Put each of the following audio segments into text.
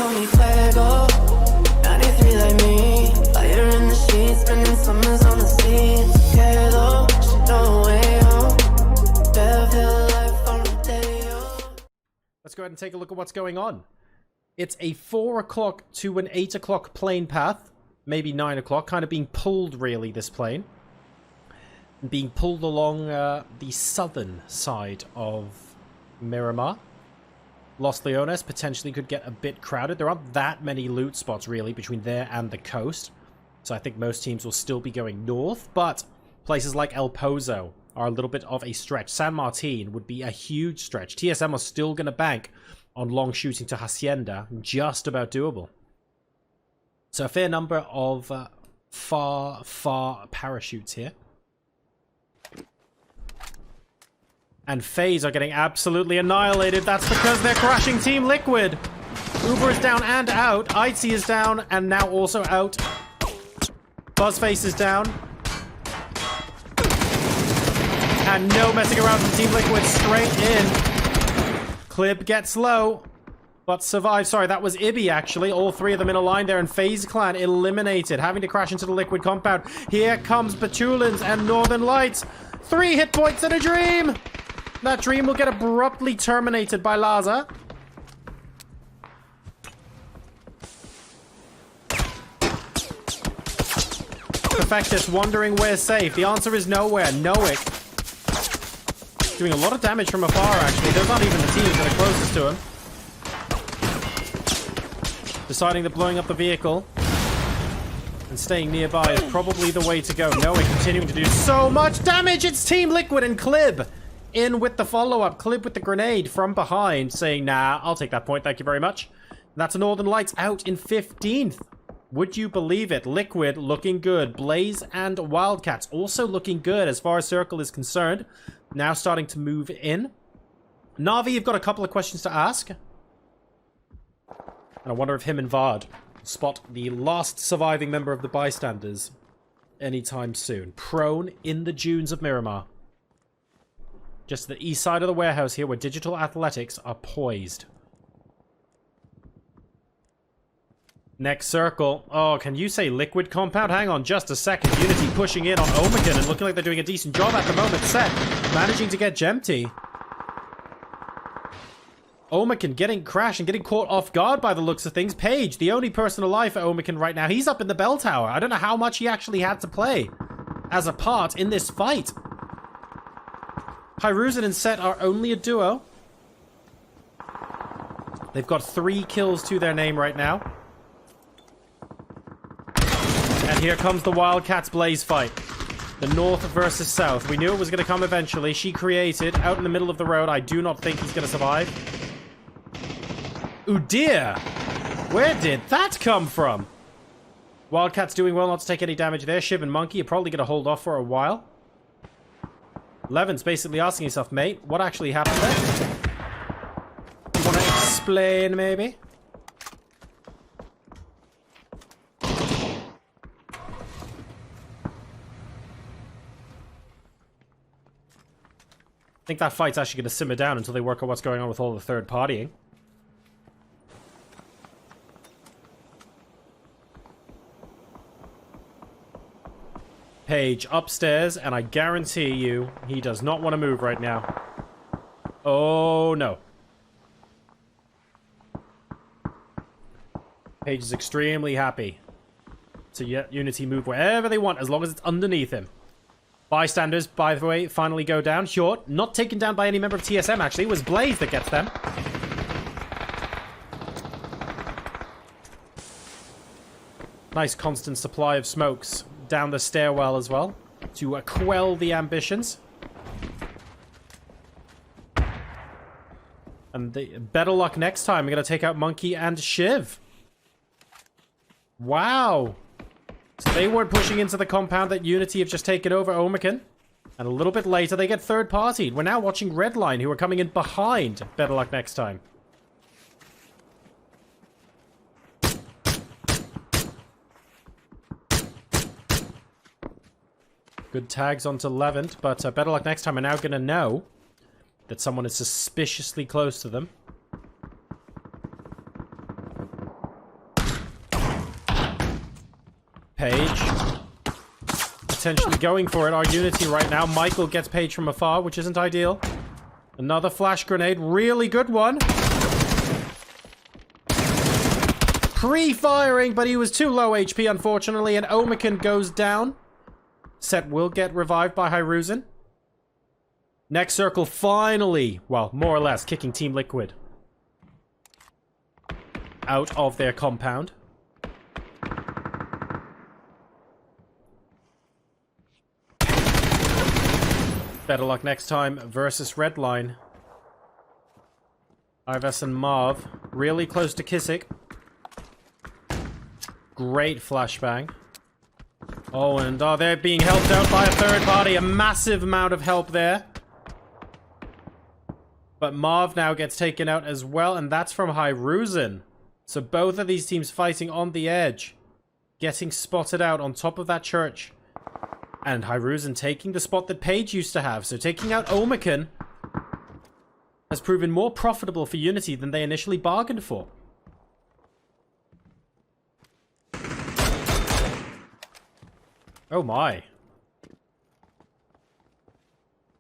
call me fuego. 93 like me. Fire in the sheets, spending summers on the sea. It's okay though, she know way home. Better life on the day. Let's go ahead and take a look at what's going on. It's a 4 o'clock to an 8 o'clock plane path. Maybe 9 o'clock. Kind of being pulled, really, this plane. Being pulled along the southern side of Miramar. Los Leones potentially could get a bit crowded. There aren't that many loot spots, really, between there and the coast. So I think most teams will still be going north. But places like El Pozo are a little bit of a stretch. San Martin would be a huge stretch. TSM are still going to bank on long shooting to Hacienda. Just about doable. So a fair number of far parachutes here. And FaZe are getting absolutely annihilated. That's because they're crashing Team Liquid. Uber is down and out. Itzy is down and now also out. Buzzface is down. And no messing around from Team Liquid. Straight in. Clib gets low. But survive. Sorry, that was Ibi, actually. All three of them in a line there. And FaZe Clan eliminated. Having to crash into the Liquid compound. Here comes Batulins and Northern Lights. 3 hit points and a dream. That dream will get abruptly terminated by Laza. Perfectus wondering where's safe. The answer is nowhere. Noik. Doing a lot of damage from afar, actually. Those aren't even the teams that are closest to him. Deciding that blowing up the vehicle and staying nearby is probably the way to go. Noik continuing to do so much damage. It's Team Liquid and Clib in with the follow-up. Clib with the grenade from behind, saying, nah, I'll take that point, thank you very much. And that's Northern Lights out in 15th. Would you believe it? Liquid looking good. Blaze and Wildcats also looking good as far as Circle is concerned. Now starting to move in. Na'Vi, you've got a couple of questions to ask. And I wonder if him and Vard spot the last surviving member of the bystanders anytime soon. Prone in the dunes of Miramar. Just the east side of the warehouse here where Digital Athletics are poised. Next circle. Oh, can you say Liquid compound? Hang on just a second. Unity pushing in on Omekin and looking like they're doing a decent job at the moment. Set managing to get Jemty. Omekin getting crashed and getting caught off guard by the looks of things. Page, the only person alive for Omekin right now. He's up in the bell tower. I don't know how much he actually had to play as a part in this fight. Hyruzen and Set are only a duo. They've got 3 kills to their name right now. And here comes the Wildcats Blaze fight. The north versus south. We knew it was going to come eventually. She created out in the middle of the road. I do not think he's going to survive. Oh dear. Where did that come from? Wildcats doing well not to take any damage there. Shiv and Monkey are probably going to hold off for a while. Levin's basically asking himself, mate, what actually happened there? You want to explain, maybe? I think that fight's actually going to simmer down until they work out what's going on with all the third partying. Page upstairs, and I guarantee you he does not want to move right now. Oh, no. Page is extremely happy to let Unity move wherever they want, as long as it's underneath him. Bystanders, by the way, finally go down. Short, not taken down by any member of TSM, actually. It was Blaze that gets them. Nice constant supply of smokes down the stairwell as well to quell the ambitions. And the better luck next time. We're going to take out Monkey and Shiv. Wow. So they weren't pushing into the compound that Unity have just taken over Omekin. And a little bit later, they get third-partied. We're now watching Redline, who are coming in behind. Better luck next time. Good tags onto Levant, but better luck next time. We're now going to know that someone is suspiciously close to them. Page. Potentially going for it. Our Unity right now. Michael gets Page from afar, which isn't ideal. Another flash grenade. Really good one. Pre-firing, but he was too low HP, unfortunately, and Omican goes down. Set will get revived by Hyruzen. Next circle, finally, well, more or less, kicking Team Liquid out of their compound. Better luck next time versus Redline. Ives and Marv, really close to Kissick. Great flashbang. Oh, and they're being helped out by a third party. A massive amount of help there. But Marv now gets taken out as well, and that's from Hyruzen. So both of these teams fighting on the edge. Getting spotted out on top of that church. And Hyruzen taking the spot that Page used to have. So taking out Omican has proven more profitable for Unity than they initially bargained for. Oh my.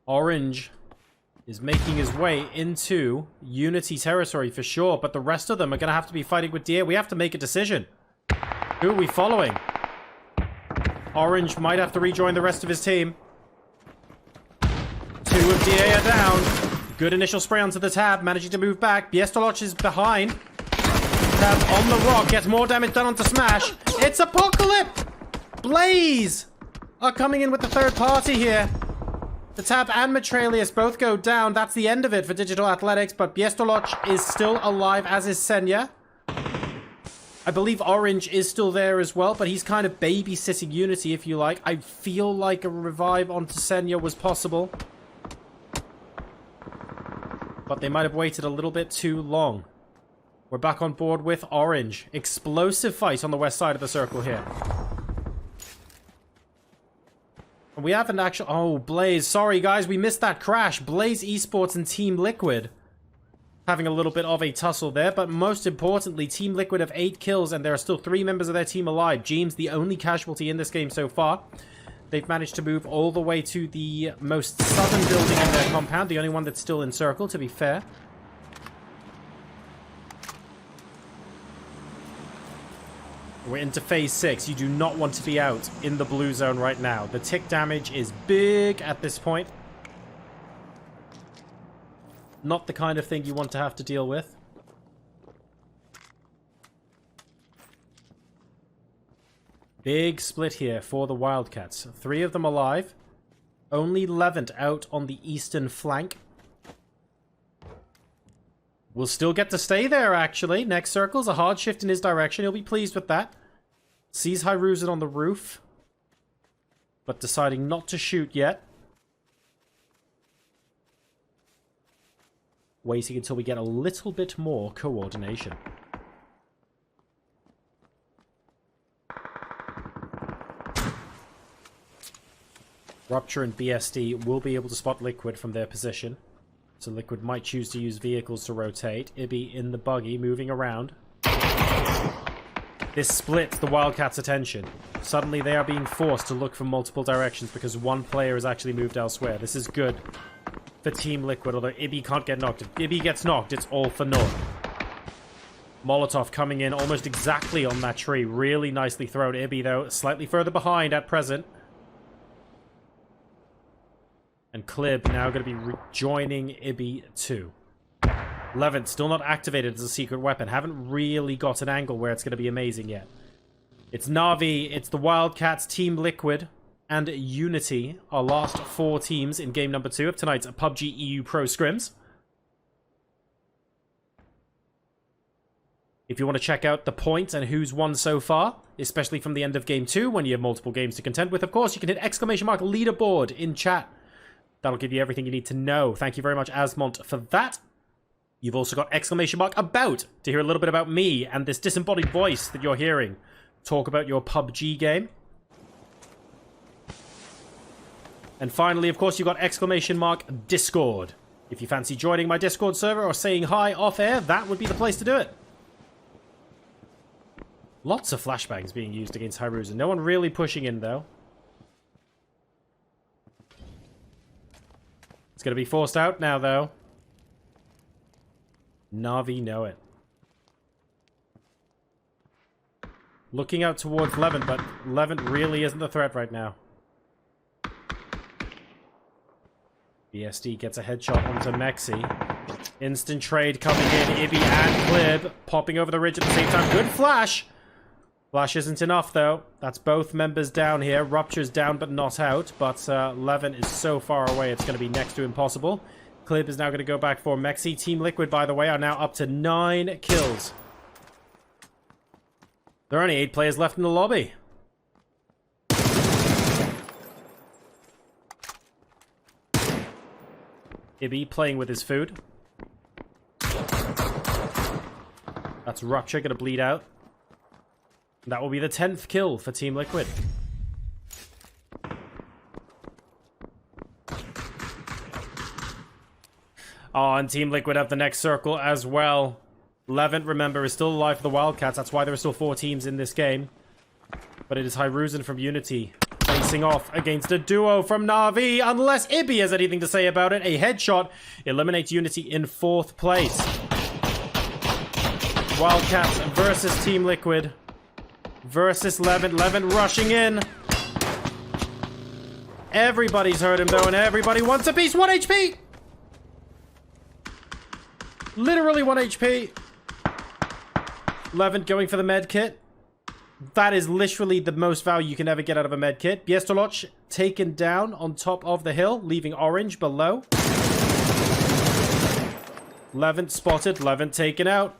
Orange is making his way into Unity territory for sure, but the rest of them are going to have to be fighting with DA. We have to make a decision. Who are we following? Orange might have to rejoin the rest of his team. Two of DA are down. Good initial spray onto the Tab, managing to move back. Biestoloch is behind. Tab on the rock, gets more damage done onto Smash. It's Apocalypse! Blaze are coming in with the third party here. The Tab and Matralius both go down. That's the end of it for Digital Athletics, but Biestoloch is still alive, as is Senya. I believe Orange is still there as well, but he's kind of babysitting Unity, if you like. I feel like a revive onto Senya was possible. But they might have waited a little bit too long. We're back on board with Orange. Explosive fight on the west side of the circle here. We haven't actually... Oh, Blaze. Sorry, guys. We missed that crash. Blaze Esports and Team Liquid having a little bit of a tussle there. But most importantly, Team Liquid have 8 kills and there are still 3 members of their team alive. Jeemzz, the only casualty in this game so far. They've managed to move all the way to the most southern building in their compound. The only one that's still in circle, to be fair. We're into phase 6. You do not want to be out in the blue zone right now. The tick damage is big at this point. Not the kind of thing you want to have to deal with. Big split here for the Wildcats. 3 of them alive. Only Levant out on the eastern flank. We'll still get to stay there, actually. Next circle's a hard shift in his direction. He'll be pleased with that. Sees Hyruzen on the roof, but deciding not to shoot yet. Waiting until we get a little bit more coordination. Rupture and BSD will be able to spot Liquid from their position. So Liquid might choose to use vehicles to rotate. Ibi in the buggy, moving around. This splits the Wildcats' attention. Suddenly they are being forced to look from multiple directions because one player has actually moved elsewhere. This is good for Team Liquid, although Ibi can't get knocked. If Ibi gets knocked, it's all for naught. Molotov coming in almost exactly on that tree. Really nicely thrown. Ibi, though, slightly further behind at present. And Clib now going to be rejoining Ibi too. Levant still not activated as a secret weapon. Haven't really got an angle where it's going to be amazing yet. It's Na'Vi, it's the Wildcats, Team Liquid, and Unity, our last 4 teams in game number 2 of tonight's PUBG EU Pro Scrims. If you want to check out the points and who's won so far, especially from the end of game 2 when you have multiple games to contend with, of course, you can hit exclamation mark leaderboard in chat. That'll give you everything you need to know. Thank you very much, Asmont, for that. You've also got exclamation mark about to hear a little bit about me and this disembodied voice that you're hearing. Talk about your PUBG game. And finally, of course, you've got exclamation mark Discord. If you fancy joining my Discord server or saying hi off air, that would be the place to do it. Lots of flashbangs being used against High-frag. No one really pushing in, though. It's going to be forced out now, though. Na'Vi know it. Looking out towards Levent, but Levent really isn't the threat right now. BSD gets a headshot onto mxey. Instant trade coming in. Ibby and Clib popping over the ridge at the same time. Good flash! Flash isn't enough, though. That's both members down here. Rupture's down, but not out. But Levent is so far away, it's going to be next to impossible. Clib is now going to go back for mxey. Team Liquid, by the way, are now up to 9 kills. There are only 8 players left in the lobby. Ibby playing with his food. That's Rupture going to bleed out. That will be the 10th kill for Team Liquid. Oh, and Team Liquid have the next circle as well. Levent, remember, is still alive for the Wildcats. That's why there are still 4 teams in this game. But it is High-frag from Unity facing off against a duo from Na'Vi. Unless Ibby has anything to say about it. A headshot eliminates Unity in 4th place. Wildcats versus Team Liquid. Versus Levent. Levent rushing in. Everybody's heard him, though, and everybody wants a piece. 1 HP! Literally 1 HP. Levent going for the med kit. That is literally the most value you can ever get out of a med kit. Biestoloch taken down on top of the hill, leaving Orange below. Levent spotted. Levent taken out.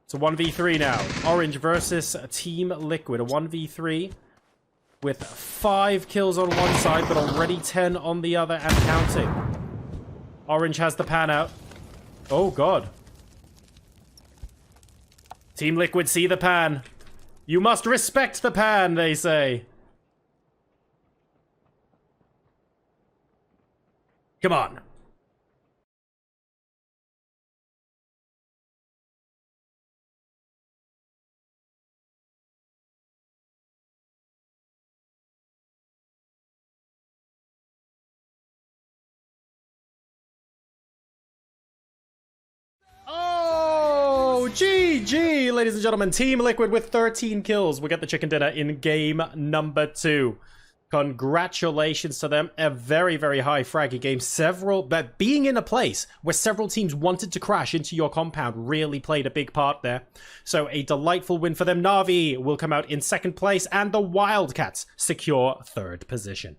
It's a 1v3 now. Orange versus Team Liquid. A 1v3 with 5 kills on one side, but already 10 on the other and counting. Orange has the pan out. Oh, God. Team Liquid see the pan. You must respect the pan, they say. Come on. GG, ladies and gentlemen. Team Liquid with 13 kills. We get the chicken dinner in game number 2. Congratulations to them. A very, very high fraggy game. But being in a place where several teams wanted to crash into your compound really played a big part there. So a delightful win for them. Na'Vi will come out in 2nd place, and the Wildcats secure 3rd position.